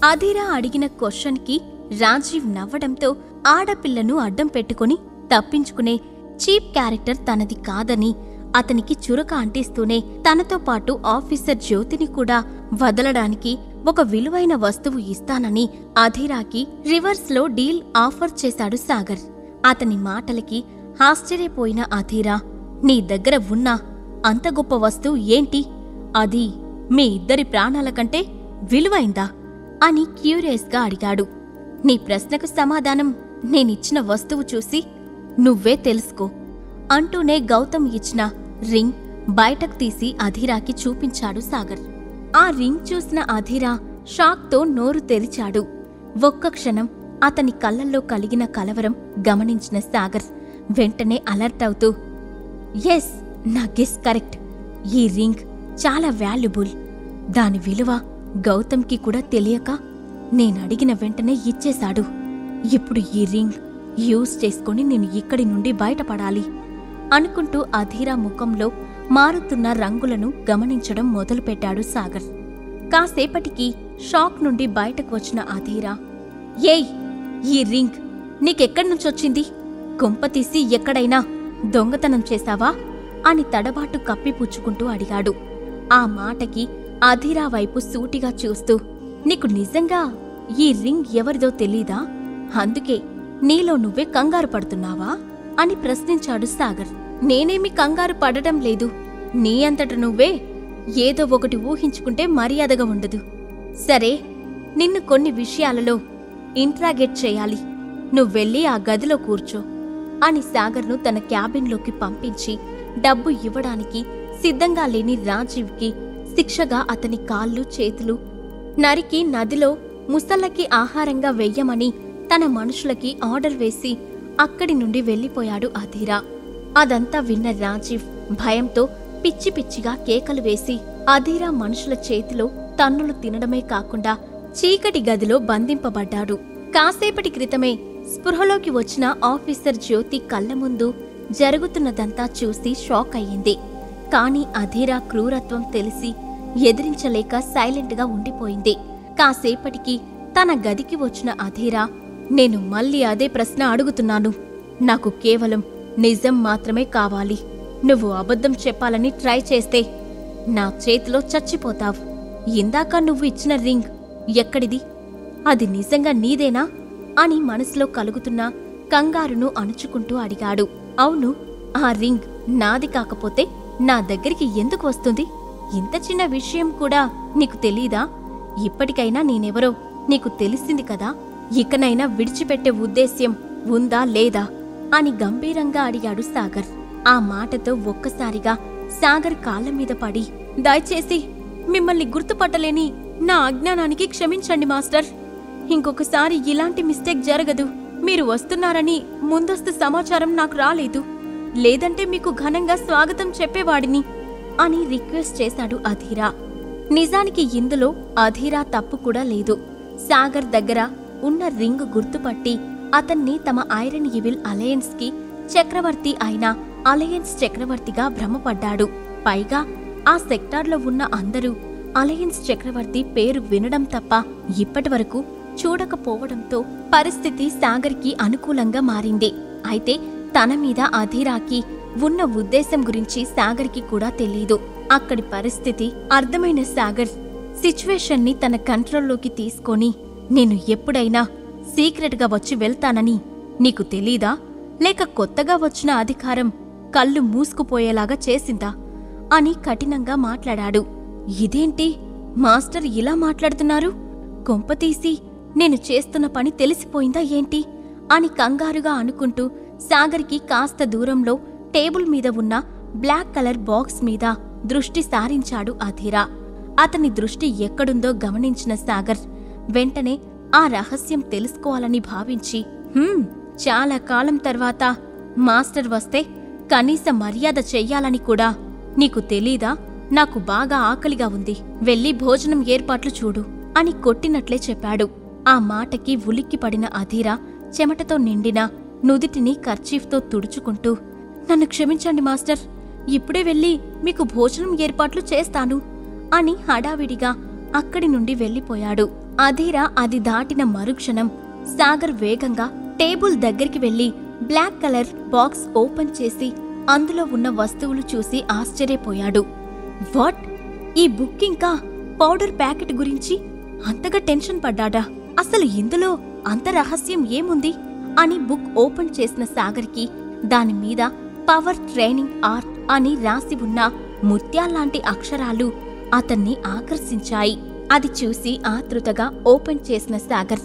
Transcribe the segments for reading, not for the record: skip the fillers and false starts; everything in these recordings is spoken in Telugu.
అధీరా అడిగిన క్వశ్చన్కి రాజీవ్ నవ్వడంతో ఆడపిల్లను అడ్డం పెట్టుకుని తప్పించుకునే చీప్ క్యారెక్టర్ తనది కాదని అతనికి చురక అంటిస్తూనే తనతో పాటు ఆఫీసర్ జ్యోతిని కూడా వదలడానికి ఒక విలువైన వస్తువు ఇస్తానని అధీరాకి రివర్స్లో డీల్ ఆఫర్ చేశాడు సాగర్. అతని మాటలకి ఆశ్చర్యపోయిన అధీరా, నీ దగ్గర ఉన్న అంత గొప్ప వస్తువు ఏంటి? అది మీ ఇద్దరి ప్రాణాల కంటే విలువైందా అని క్యూరియస్గా అడిగాడు. నీ ప్రశ్నకు సమాధానం నేనిచ్చిన వస్తువు చూసి నువ్వే తెలుసుకో అంటూనే గౌతమ్ ఇచ్చిన రింగ్ బయటకు తీసి అధీరాకి చూపించాడు సాగర్. ఆ రింగ్ చూసిన అధీరా షాక్తో నోరు తెరిచాడు. ఒక్క క్షణం అతని కళ్ళల్లో కలిగిన కలవరం గమనించిన సాగర్ వెంటనే అలర్ట్ అవుతూ, ఎస్, నా గెస్ కరెక్ట్. ఈ రింగ్ చాలా వాల్యుబుల్. దాని విలువ గౌతమ్కి కూడా తెలియక నేనడిగిన వెంటనే ఇచ్చేశాడు. ఇప్పుడు ఈ రింగ్ యూజ్ చేసుకుని నేను ఇక్కడి నుండి బయటపడాలి అనుకుంటూ అధీరా ముఖంలో మారుతున్న రంగులను గమనించడం మొదలుపెట్టాడు సాగర్. కాసేపటికి షాక్ నుండి బయటకు వచ్చిన అధీరా, ఏయ్, ఈ రింగ్ నీకెక్కడ్నుంచొచ్చింది? కొంపతీసి ఎక్కడైనా దొంగతనం చేశావా అని తడబాటు కప్పిపుచ్చుకుంటూ అడిగాడు. ఆ మాటకి అధీరా వైపు సూటిగా చూస్తూ, నీకు నిజంగా ఈ రింగ్ ఎవరిదో తెలీదా? అందుకే నీలో నువ్వే కంగారు పడుతున్నావా అని ప్రశ్నించాడు సాగర్. నేనేమి కంగారు పడడం లేదు. నీ అంతట నువ్వే ఏదో ఒకటి ఊహించుకుంటే మర్యాదగా ఉండదు. సరే, నిన్ను కొన్ని విషయాలలో ఇంట్రాగేట్ చేయాలి. నువ్వెళ్ళి ఆ గదిలో కూర్చో అని సాగర్ను తన క్యాబిన్లోకి పంపించి డబ్బు ఇవ్వడానికి సిద్ధంగా లేని రాజీవ్కి శిక్షగా అతని కాళ్ళు చేతులు నరికి నదిలో ముసళ్ళకి ఆహారంగా వెయ్యమని తన మనుషులకి ఆర్డర్ వేసి అక్కడి నుండి వెళ్ళిపోయాడు అధీరా. అదంతా విన్న రాజీవ్ భయంతో పిచ్చి పిచ్చిగా కేకలు వేసి అధీరా మనుషుల చేతిలో తన్నులు తినడమే కాకుండా చీకటి గదిలో బంధింపబడ్డాడు. కాసేపటి క్రితమే స్పృహలోకి వచ్చిన ఆఫీసర్ జ్యోతి కళ్ల ముందు జరుగుతున్నదంతా చూసి షాక్ అయ్యింది. కాని అధీరా క్రూరత్వం తెలిసి ఎదిరించలేక సైలెంట్గా ఉండిపోయింది. కాసేపటికి తన గదికి వచ్చిన అధీరా, నేను మళ్ళీ అదే ప్రశ్న అడుగుతున్నాను. నాకు కేవలం నిజం మాత్రమే కావాలి. నువ్వు అబద్ధం చెప్పాలని ట్రై చేస్తే నా చేతిలో చచ్చిపోతావు. ఇందాక నువ్వు ఇచ్చిన రింగ్ ఎక్కడిది? అది నిజంగా నీదేనా అని మనసులో కలుగుతున్న కంగారును అణుచుకుంటూ అడిగాడు. అవును, ఆ రింగ్ నాది కాకపోతే నా దగ్గరికి ఎందుకు వస్తుంది? ఇంత చిన్న విషయం కూడా నీకు తెలీదా? ఇప్పటికైనా నేనెవరో నీకు తెలిసింది కదా. ఇకనైనా విడిచిపెట్టే ఉద్దేశ్యం ఉందా లేదా అని గంభీరంగా అడిగాడు సాగర్. ఆ మాటతో ఒక్కసారిగా సాగర్ కాళ్లమీద పడి, దయచేసి మిమ్మల్ని గుర్తుపట్టలేని నా అజ్ఞానానికి క్షమించండి మాస్టర్. ఇంకొకసారి ఇలాంటి మిస్టేక్ జరగదు. మీరు వస్తున్నారని ముందస్తు సమాచారం నాకు రాలేదు. లేదంటే మీకు ఘనంగా స్వాగతం చెప్పేవాడిని అని రిక్వెస్ట్ చేశాడు అధీరా. నిజానికి ఇందులో అధీరా తప్పు కూడా లేదు. సాగర్ దగ్గర ఉన్న రింగ్ గుర్తుపట్టి అతన్ని తమ ఐరన్ ఈవిల్ అలయన్స్ కి చక్రవర్తి అయిన అలయన్స్ చక్రవర్తిగా భ్రమపడ్డాడు. పైగా ఆ సెక్టార్లో ఉన్న అందరూ అలయన్స్ చక్రవర్తి పేరు వినడం తప్ప ఇప్పటివరకు చూడకపోవడంతో పరిస్థితి సాగర్కి అనుకూలంగా మారింది. అయితే తన మీద అధీరాకి ఉన్న ఉద్దేశం గురించి సాగర్కి కూడా తెలీదు. అక్కడి పరిస్థితి అర్థమైన సాగర్ సిచ్యువేషన్ని తన కంట్రోల్లోకి తీసుకొని, నేను ఎప్పుడైనా సీక్రెట్గా వచ్చి వెళ్తానని నీకు తెలీదా? లేక కొత్తగా వచ్చిన అధికారం కళ్ళు మూసుకుపోయేలాగా చేసిందా అని కఠినంగా మాట్లాడాడు. ఇదేంటి మాస్టర్ ఇలా మాట్లాడుతున్నారు? కొంపతీసి నేను చేస్తున్న పని తెలిసిపోయిందా ఏంటి అని కంగారుగా అనుకుంటూ సాగర్కి కాస్త దూరంలో టేబుల్ మీద ఉన్న బ్లాక్ కలర్ బాక్స్ మీద దృష్టి సారించాడు అధీరా. అతని దృష్టి ఎక్కడుందో గమనించిన సాగర్ వెంటనే ఆ రహస్యం తెలుసుకోవాలని భావించి, చాలా కాలం తర్వాత మాస్టర్ వస్తే కనీస మర్యాద చెయ్యాలని కూడా నీకు తెలీదా? నాకు బాగా ఆకలిగా ఉంది, వెళ్ళి భోజనం ఏర్పాట్లు చూడు అని కొట్టినట్లే చెప్పాడు. ఆ మాటకి ఉలిక్కిపడిన అధీరా చెమటతో నిండిన నుదిటిని కర్చీఫ్తో తుడుచుకుంటూ, నన్ను క్షమించండి మాస్టర్, ఇప్పుడే వెళ్ళి మీకు భోజనం ఏర్పాట్లు చేస్తాను అని హడావిడిగా అక్కడి నుండి వెళ్లిపోయాడు. అధీరా అది దాటిన మరుక్షణం సాగర్ వేగంగా టేబుల్ దగ్గరికి వెళ్లి బ్లాక్ కలర్ బాక్స్ ఓపెన్ చేసి అందులో ఉన్న వస్తువులు చూసి ఆశ్చర్యపోయాడు. వాట్? ఈ బుక్ ఇంకా పౌడర్ ప్యాకెట్ గురించి అంతగా టెన్షన్ పడ్డాడా? అసలు ఇందులో అంత రహస్యం ఏముంది అని బుక్ ఓపెన్ చేసిన సాగర్కి దానిమీద పవర్ ట్రైనింగ్ ఆర్ట్ అని రాసి ఉన్న ముత్యాల్లాంటి అక్షరాలు అతన్ని ఆకర్షించాయి. అది చూసి ఆతృతగా ఓపెన్ చేసిన సాగర్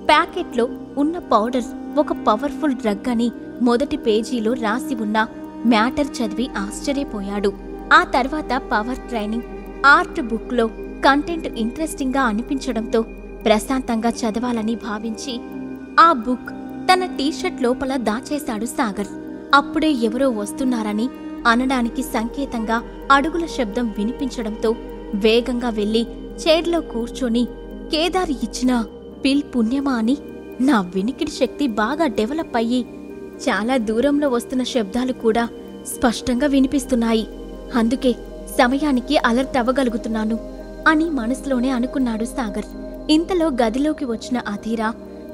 ప్యాకెట్లో ఉన్న పౌడర్ ఒక పవర్ఫుల్ డ్రగ్ అని మొదటి పేజీలో రాసి ఉన్న మ్యాటర్ చదివి ఆశ్చర్యపోయాడు. ఆ తర్వాత పవర్ ట్రైనింగ్ ఆర్ట్ బుక్లో కంటెంట్ ఇంట్రెస్టింగ్గా అనిపించడంతో ప్రశాంతంగా చదవాలని భావించి ఆ బుక్ తన టీషర్ట్ లోపల దాచేశాడు సాగర్. అప్పుడే ఎవరో వస్తున్నారని అనడానికి సంకేతంగా అడుగుల శబ్దం వినిపించడంతో వేగంగా వెళ్లి చైర్లో కూర్చొని కేదార్ ఇచ్చిన పిల్ పుణ్యమా అని నా వినికిడి శక్తి బాగా డెవలప్ అయ్యి చాలా దూరంలో వస్తున్న శబ్దాలు కూడా స్పష్టంగా వినిపిస్తున్నాయి. అందుకే సమయానికి అలర్ట్ అవ్వగలుగుతున్నాను అని మనసులోనే అనుకున్నాడు సాగర్. ఇంతలో గదిలోకి వచ్చిన అధీరా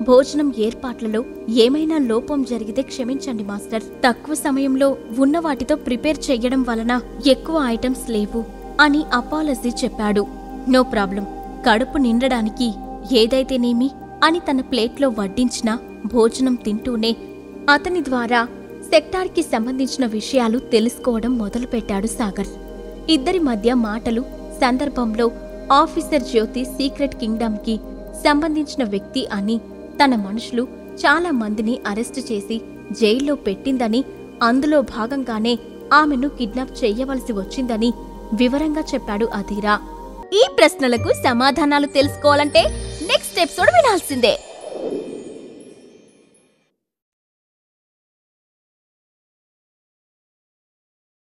భోజనం ఏర్పాట్లలో ఏమైనా లోపం జరిగితే క్షమించండి మాస్టర్. తక్కువ సమయంలో ఉన్న వాటితో ప్రిపేర్ చెయ్యడం వలన ఎక్కువ ఐటమ్స్ లేవు అని అపాలజీ చెప్పాడు. నో ప్రాబ్లం, కడుపు నిండడానికి ఏదైతేనేమి అని తన ప్లేట్లో వడ్డించిన భోజనం తింటూనే అతని ద్వారా సెక్టార్కి సంబంధించిన విషయాలు తెలుసుకోవడం మొదలుపెట్టాడు సాగర్. ఇద్దరి మధ్య మాటలు సందర్భంలో ఆఫీసర్ జ్యోతి సీక్రెట్ కింగ్డమ్కి సంబంధించిన వ్యక్తి అని, తన మనుషులు చాలా మందిని అరెస్టు చేసి జైల్లో పెట్టిందని, అందులో భాగంగానే ఆమెను కిడ్నాప్ చెయ్యవలసి వచ్చిందని వివరంగా చెప్పాడు అధీరా. ఈ ప్రశ్నలకు సమాధానాలు తెలుసుకోవాలంటే నెక్స్ట్ ఎపిసోడ్ వినాల్సిందే.